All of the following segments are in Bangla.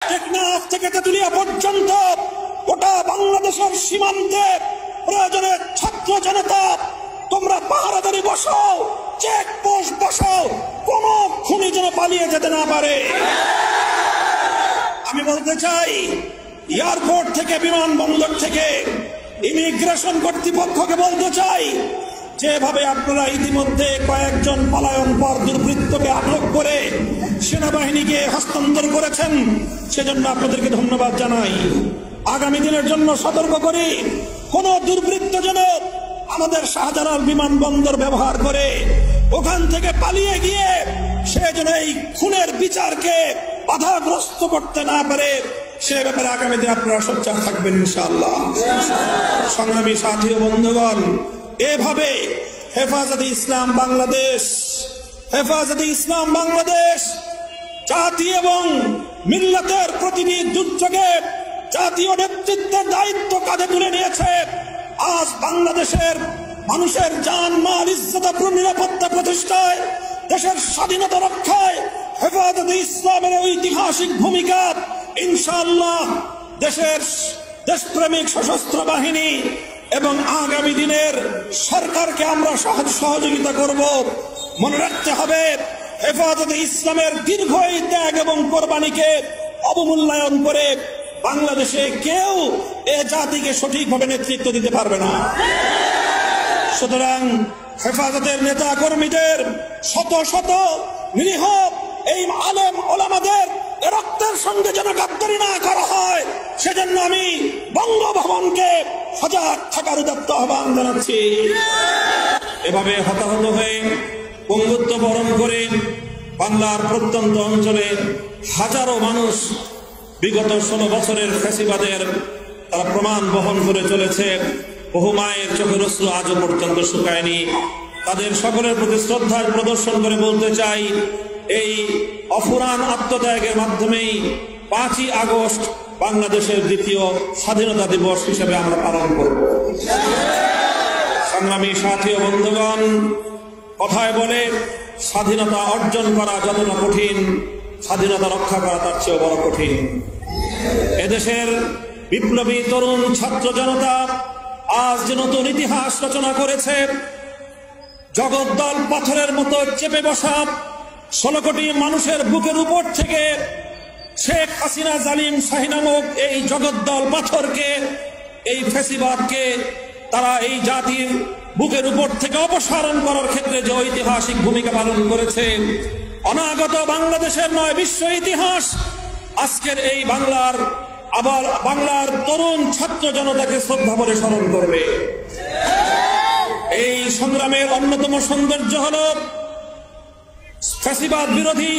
টেকনাফ থেকে তেতুলিয়া পর্যন্ত গোটা বাংলাদেশের সীমান্তে প্রয়োজনে ছাত্র জনতা তোমরা পাহারাদারি বসাও, চেকপোস্ট বসাও, কোন খুনি যেন পালিয়ে যেতে না পারে। আমি বলতে চাই, এয়ারপোর্ট থেকে, বিমানবন্দর থেকে ইমিগ্রেশন কর্তৃপক্ষকে বলতে চাই, যেভাবে আপনারা ইতিমধ্যে কয়েকজন পলায়ন পর দুর্বৃত্তকে আটক করে সেনাবাহিনীকে হস্তান্তর করেছেন, সেজন্য আপনাদেরকে ধন্যবাদ জানাই। আগামী দিনের জন্য সতর্ক করি, কোন দুর্বৃত্ত যেন আমাদের শাহজালাল বিমানবন্দর ব্যবহার করে ওখান থেকে পালিয়ে গিয়ে সে যেন এই খুনের বিচারকে বাধাগ্রস্ত করতে না পারে, সে ব্যাপারে আগামী দিনে আপনারা সোচ্চার থাকবেন ইনশাআল্লাহ। সংগ্রামী সাথী ও বন্ধুগণ, এভাবে হেফাজতে ইসলাম বাংলাদেশ জাতি এবং মিল্লাতের প্রতিটি দুর্যোগে জাতীয় নেতৃত্বের দায়িত্ব কাঁধে তুলে নিয়েছে। আজ বাংলাদেশের মানুষের জান, মাল, ইজ্জত, নিরাপত্তা প্রতিষ্ঠায়, দেশের স্বাধীনতা রক্ষায় হেফাজতে ইসলামের ঐতিহাসিক ভূমিকা ইনশাআল্লাহ দেশের দেশপ্রেমিক সশস্ত্র বাহিনী এবং আগামী দিনের সরকারকে আমরা সহযোগিতা করব। মনে রাখতে হবে, হেফাজতে ইসলামের দীর্ঘ এই ত্যাগ এবং কোরবানিকে অবমূল্যায়ন করে বাংলাদেশে কেউ এ জাতিকে সঠিকভাবে নেতৃত্ব দিতে পারবে না। সুতরাং হেফাজতের নেতা কর্মীদের শত শত নিরীহ এই আলেম ওলামাদের রক্তের সঙ্গে যেন গাদ্দারি না করা হয়, সেজন্য আমি বঙ্গভবনকে সজাগ থাকার উদাত্ত আহ্বান জানাচ্ছি। এভাবে হতাহত হয়ে পঙ্গুত্ব বরণ করে বাংলার প্রত্যন্ত অঞ্চলে হাজারো মানুষ বিগত 16 বছরের ফ্যাসিবাদের তারা প্রমাণ বহন করে চলেছে। বহু মায়ের চোখের অশ্রু আজও পর্যন্ত শুকায়নি। তাদের সকলের প্রতি শ্রদ্ধা প্রদর্শন করে বলতে চাই, এই অফুরান আত্মত্যাগের মাধ্যমেই 5ই আগস্ট বাংলাদেশের দ্বিতীয় স্বাধীনতা দিবস হিসেবে আমরা পালন করব। সংগ্রামী সাথী ও বন্ধুগণ, কথায় বলে স্বাধীনতা অর্জন করা যতটা কঠিন, স্বাধীনতা রক্ষা করা তার চেয়ে বড় কঠিন। এদেশের বিপ্লবী তরুণ ছাত্র জনতা আজ যে নতুন ইতিহাস রচনা করেছে, জগদ্দল পাথরের মতো চেপে বসা 16 কোটি মানুষের বুকের উপর থেকে শেখ হাসিনা জালিম শাহী নামক এই জগদ্দল পাথরকে, এই ফ্যাসিবাদকে তারা এই জাতির বুকের উপর থেকে অপসারণ করার ক্ষেত্রে যে ঐতিহাসিক ভূমিকা পালন করেছে, অনাগত বাংলাদেশের নয় বিশ্ব ইতিহাস আজকের এই বাংলার তরুণ ছাত্র জনতাকে শ্রদ্ধা ভরে স্মরণ করবে। এই সংগ্রামের অন্যতম সৌন্দর্য হল ফ্যাসিবাদ বিরোধী,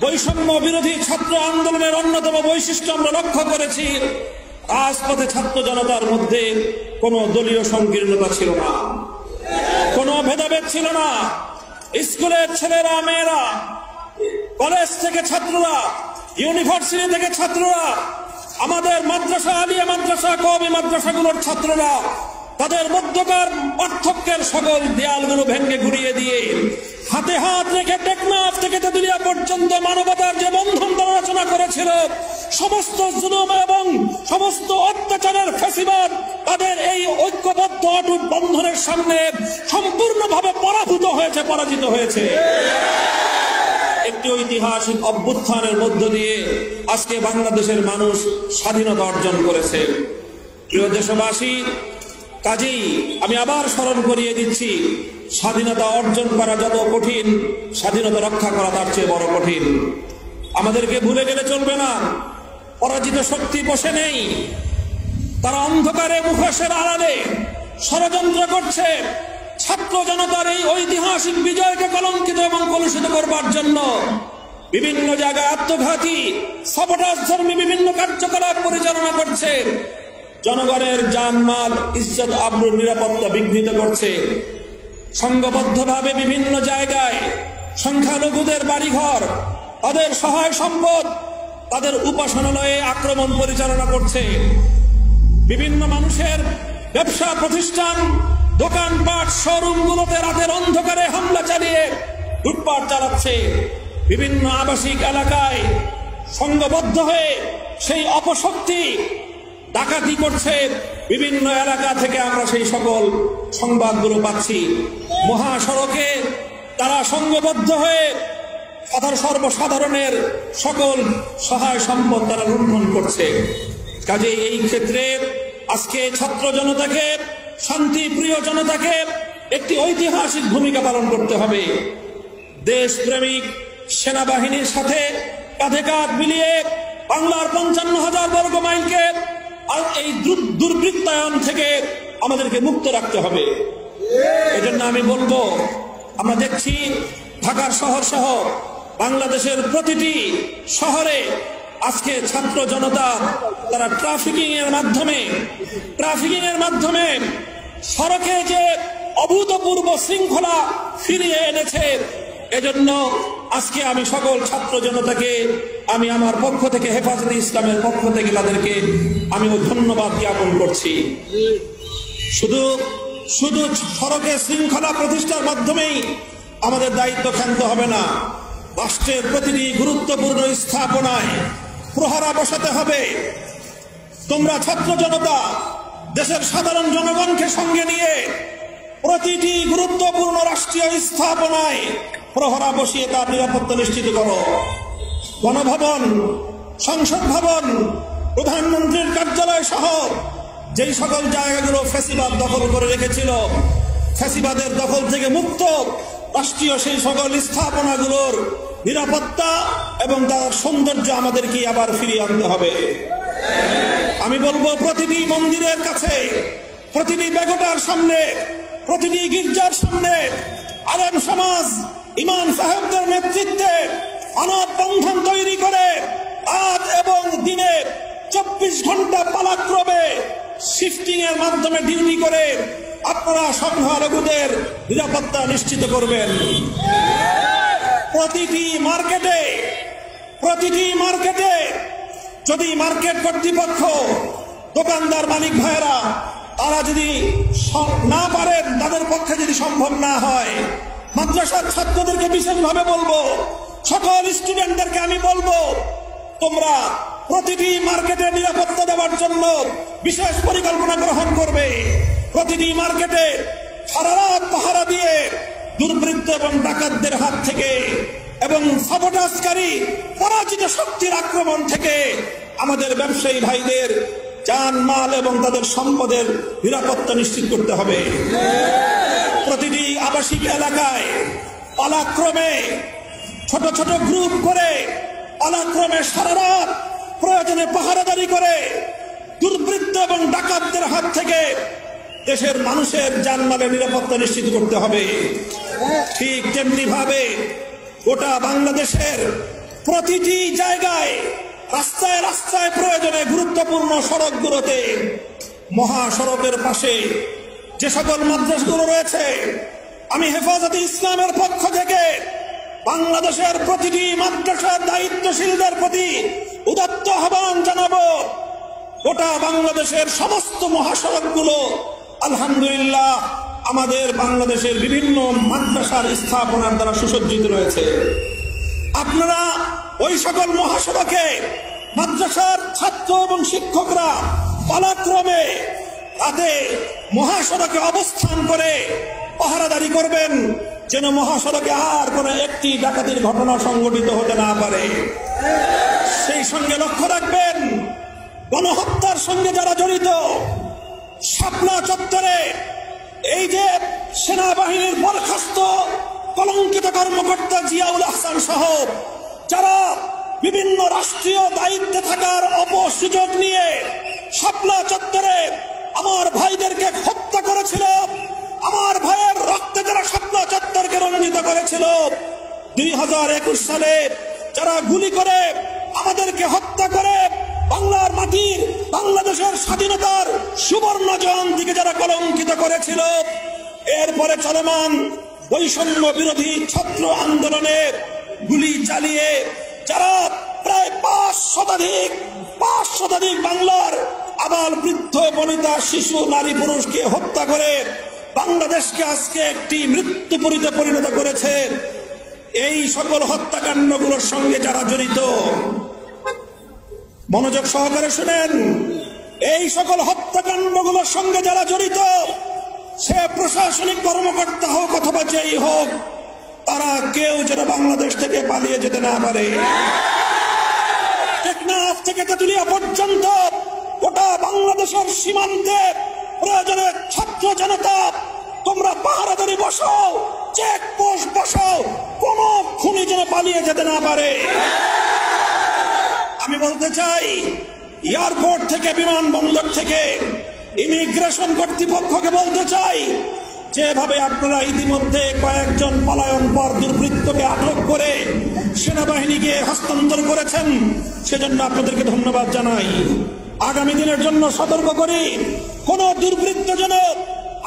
বৈষম্য বিরোধী ছাত্র আন্দোলনের অন্যতম বৈশিষ্ট্য আমরা লক্ষ্য করেছি, রাজপথে ছাত্র জনতার মধ্যে কোনো দলীয় সংকীর্ণতা ছিল না, কোনো ভেদাভেদ ছিল না। স্কুলের ছেলেরা, মেয়েরা, কলেজ থেকে ছাত্ররা, ইউনিভার্সিটি থেকে ছাত্ররা, আমাদের মাদ্রাসা, আলিয়া মাদ্রাসা, কওমি মাদ্রাসাগুলোর ছাত্ররা তাদের মধ্যকার পার্থক্যের সকল দেয়ালগুলো ভেঙে গুড়িয়ে দিয়ে হাতে হাত রেখে টেকনাফ থেকে তেতুলিয়া পর্যন্ত মানবতার যে বন্ধন তারা রচনা করেছিল, সমস্ত জুলুম এবং সমস্ত অত্যাচারের ফ্যাসিবাদ তাদের এই ঐক্যবদ্ধ অটুট বন্ধনের সামনে সম্পূর্ণভাবে পরাজিত হয়েছে। একটি ঐতিহাসিক অভ্যুত্থানের মধ্য দিয়ে আজকে বাংলাদেশের মানুষ স্বাধীনতা অর্জন করেছে। প্রিয় দেশবাসী, কাজেই আমি আবার স্মরণ করিয়ে দিচ্ছি, স্বাধীনতা অর্জন করা যত কঠিন, স্বাধীনতা রক্ষা করা তার চেয়ে বড় কঠিন। আমাদেরকে ভুলে গেলে চলবে না, পরাজিত শক্তি বসে নেই, তারা অন্ধকারে মুখোশের আড়ালে ষড়যন্ত্র করছে ছাত্র জনতার এই ঐতিহাসিক বিজয়কে কলঙ্কিত এবং কলুষিত করবার জন্য। বিভিন্ন জায়গায় আত্মঘাতী সাবোটাজধর্মী বিভিন্ন কার্যকলাপ পরিচালনা করছে, জনগণের জানমাল, ইজ্জত, আবরুর, নিরাপত্তা বিঘ্নিত করছে। সংঘবদ্ধভাবে বিভিন্ন জায়গায় সংখ্যালঘুদের বাড়িঘর, তাদের সহায় সম্পদ, তাদের উপাসনালয়ে আক্রমণ পরিচালনা করছে। বিভিন্ন মানুষের ব্যবসা প্রতিষ্ঠান, দোকানপাট, শোরুমগুলোতে রাতের অন্ধকারে হামলা চালিয়ে লুটপাট চালাচ্ছে। বিভিন্ন আবাসিক এলাকায় সংঘবদ্ধ হয়ে সেই অপশক্তি ডাকাতি করছে। বিভিন্ন এলাকা থেকে আমরা সেই সকল সংবাদগুলো পাচ্ছি। মহাসড়কে তারা সংঘবদ্ধ হয়ে সর্বসাধারণের সকল সহায় সম্পদ তারা লুণ্ঠন করছে। কাজে এই ক্ষেত্রে আজকে ছাত্র জনতাকে, শান্তিপ্রিয় জনতাকে একটি ঐতিহাসিক ভূমিকা পালন করতে হবে। দেশপ্রেমিক সেনাবাহিনীর সাথে কাঁধে কাঁধ মিলিয়ে বাংলার 55,000 বর্গ মাইলকে এই দুর্বৃত্তায়ন থেকে আমাদেরকে মুক্ত রাখতে হবে। এজন্য আমি বলবো, আমরা দেখছি ঢাকার শহর সহ বাংলাদেশের প্রতিটি শহরে আজকে ছাত্র জনতা তারা ট্রাফিকিং এর মাধ্যমে সড়কে যে অভূতপূর্ব শৃঙ্খলা ফিরিয়ে এনেছে। এজন্য আজকে আমি সকল ছাত্র জনতাকে আমি আমার পক্ষ থেকে, হেফাজতে ইসলামের পক্ষ থেকে তাদেরকে আমি ধন্যবাদ জ্ঞাপন করছি। শুধু সড়কে শৃঙ্খলা প্রতিষ্ঠার মাধ্যমেই আমাদের দায়িত্ব ক্ষান্ত হবে না। রাষ্ট্রের প্রতিটি গুরুত্বপূর্ণ স্থাপনায় প্রহরা বসাতে হবে। তোমরা ছাত্র জনতা দেশের সাধারণ জনগণকে সঙ্গে নিয়ে প্রতিটি গুরুত্বপূর্ণ রাষ্ট্রীয় স্থাপনায় প্রহরা বসিয়ে তার নিরাপত্তা নিশ্চিত করো। গণভবন, সংসদ ভবন, প্রধানমন্ত্রীর কার্যালয় সহ যেই সকল জায়গাগুলো ফ্যাসিবাদ দখল করে রেখেছিল, ফ্যাসিবাদের দখল থেকে মুক্ত রাষ্ট্রীয় সেই সকল স্থাপনাগুলোর নিরাপত্তা এবং তার সৌন্দর্য আমাদেরকে আবার ফিরিয়ে আনতে হবে। আমি বলবো, প্রতিটি মন্দিরের কাছে, প্রতিটি বেগোটার সামনে, প্রতিটি গির্জার সামনে আলেম সমাজ, ইমাম সাহেবদের নেতৃত্বে মানব বন্ধন তৈরি করে রাত এবং দিনে 24 ঘন্টা পালাক্রমে শিফটিং এর মাধ্যমে ডিউটি করে আপনারা সংখ্যালঘুদের নিরাপত্তা নিশ্চিত করবেন। প্রতিটি মার্কেটে যদি মার্কেট কর্তৃপক্ষ, দোকানদার মালিক ভাইয়েরা তারা যদি না পারেন, তাদের পক্ষে যদি সম্ভব না হয়, মাদ্রাসার ছাত্রদেরকে বিশেষভাবে বলবো, সকল স্টুডেন্টদেরকে আমি বলবো, তোমরা প্রতিটি মার্কেটে নিরাপত্তা দেওয়ার জন্য বিশেষ পরিকল্পনা গ্রহণ করবে। প্রতিটি মার্কেটে সারা রাত পাহারা দিয়ে দুর্বৃত্ত এবং ডাকাতদের হাত থেকে এবং সাবোটাজকারী পরাজিত শক্তির আক্রমণ থেকে আমাদের ব্যবসায়ী ভাইদের জান মাল এবং তাদের সম্পদের নিরাপত্তা নিশ্চিত করতে হবে। প্রতিটি আবাসিক এলাকায় পালাক্রমে ছোট ছোট গ্রুপ করে পালাক্রমে সারা রাত প্রয়োজনে পাহারাদারি করে দুর্বৃত্ত এবং ডাকাতদের হাত থেকে দেশের মানুষের জানমালের নিরাপত্তা নিশ্চিত করতে হবে। ঠিক তেমনি ভাবে গোটা বাংলাদেশের প্রতিটি জায়গায়, রাস্তায় রাস্তায়, প্রয়োজনে গুরুত্বপূর্ণ সড়কগুলোতে, মহাসড়কের পাশে যে সকল মাদ্রাসাগুলো রয়েছে, আমি হেফাজতে ইসলামের পক্ষ থেকে বাংলাদেশের প্রতিটি মাদ্রাসার দায়িত্বশীলদের প্রতি উদাত্ত আহ্বান জানাবো। গোটা বাংলাদেশের সমস্ত মহাসড়কগুলো আলহামদুলিল্লাহ আমাদের বাংলাদেশের বিভিন্ন মাদ্রাসার স্থাপনার দ্বারা সুসজ্জিত রয়েছে। আপনারা ওই সকল মহাসড়কে মাদ্রাসার ছাত্র এবং শিক্ষকরা পালাক্রমে রাতে মহাসড়কে অবস্থান করে পাহারাদারি করবেন, যেন মহাসড়কে আর কোনো একটি ডাকাতির ঘটনা সংঘটিত হতে না পারে। সেই সঙ্গে লক্ষ্য রাখবেন, গণহত্যার সঙ্গে যারা জড়িত, শাপলা চত্বরে এই যে সেনাবাহিনীর বরখাস্ত কলঙ্কিত কর্মকর্তা জিয়াউল আহসান সহ যারা বিভিন্ন রাষ্ট্রীয় দায়িত্বে থাকার অপসুযোগ নিয়ে শাপলা চত্বরে আমার ভাইদেরকে হত্যা করেছিল, আমার ভাইয়ের রক্তে যারা শাপলা চত্বরকে রঞ্জিত করেছিল, 2021 সালে যারা গুলি করে আমাদেরকে হত্যা করে বাংলার মাটির, বাংলাদেশের স্বাধীনতার সুবর্ণ জয়ন্তীকে যারা কলঙ্কিত করেছিল, এরপরে চলমান বৈষম্য বিরোধী ছাত্র আন্দোলনে গুলি চালিয়ে যারা প্রায় 5 শতাধিক বাংলার আবাল বৃদ্ধ বনিতা শিশু নারী পুরুষকে হত্যা করে বাংলাদেশকে আজকে একটি মৃত্যুপুরীতে পরিণত করেছে, এই সকল হত্যাকাণ্ডগুলোর সঙ্গে যারা জড়িত মনোযোগ সহকারে শুনেন, এই সকল হত্যাকাণ্ডগুলোর সঙ্গে যারা জড়িত, সে প্রশাসনিক কর্মকর্তা হোক অথবা যেই হোক, তারা কেউ যেন বাংলাদেশ থেকে পালিয়ে যেতে না পারে। টেকনাফ থেকে তেতুলিয়া পর্যন্ত গোটা বাংলাদেশের সীমান্তে প্রয়োজনে ছাত্র জনতা তোমরা পাহারাদারি বসাও, চেকপোস্ট বসাও, কোন খুনি যেন পালিয়ে যেতে না পারে। আমি বলতে চাই, এয়ারপোর্ট থেকে, বিমানবন্দর থেকে, ইমিগ্রেশন কর্তৃপক্ষকে বলতে চাই, যেভাবে আপনারা ইতিমধ্যে কয়েকজন পলায়ন পর দুর্বৃত্তকে আটক করে সেনাবাহিনীকে হস্তান্তর করেছেন, সেজন্য আপনাদেরকে ধন্যবাদ জানাই। আগামী দিনের জন্য সতর্ক করি, কোন দুর্বৃত্ত যেন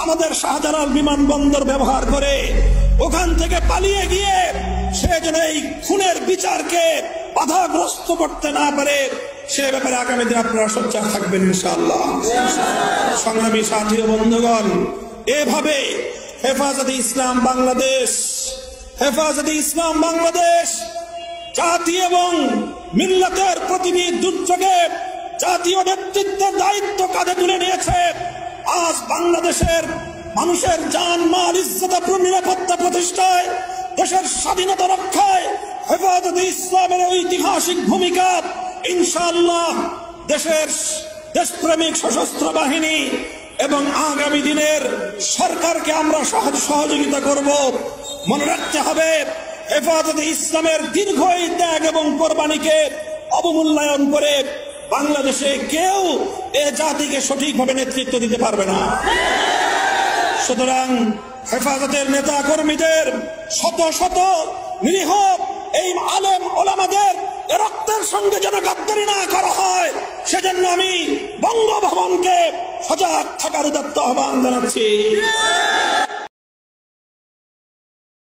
আমাদের শাহজালাল বিমানবন্দর ব্যবহার করে ওখান থেকে পালিয়ে গিয়ে সে যেন এই খুনের বিচারকে বাধাগ্রস্ত করতে না পারে, সে ব্যাপারে আগামী দিন আপনারা সোচ্চার থাকবেন ইনশাআল্লাহ। সংগ্রামী সাথী ও বন্ধুগণ, এভাবে হেফাজতে ইসলাম বাংলাদেশ জাতি এবং মিল্লাতের প্রতিটি দুর্যোগে জাতীয় নেতৃত্বের দায়িত্ব কাঁধে তুলে নিয়েছে। আজ বাংলাদেশের মানুষের জান, মাল, ইজ্জত ও নিরাপত্তা প্রতিষ্ঠায়, দেশের স্বাধীনতা রক্ষায় হেফাজতে ইসলামের ঐতিহাসিক ভূমিকা ইনশাআল্লাহ দেশের দেশপ্রেমিক সশস্ত্র বাহিনী এবং আগামী দিনের সরকারকে আমরা সহযোগিতা করব। মনে রাখতে হবে, হেফাজতে ইসলামের দীর্ঘ এই ত্যাগ এবং কোরবানিকে অবমূল্যায়ন করে বাংলাদেশে কেউ এ জাতিকে সঠিকভাবে নেতৃত্ব দিতে পারবে না। সুতরাং হেফাজতের নেতা কর্মীদের শত শত নিরীহ এই আলেম ওলামাদের রক্তের সঙ্গে যেন গাদ্দারি না করা হয়, সেজন্য আমি বঙ্গভবনকে সজাগ থাকার উদাত্ত আহ্বান জানাচ্ছি।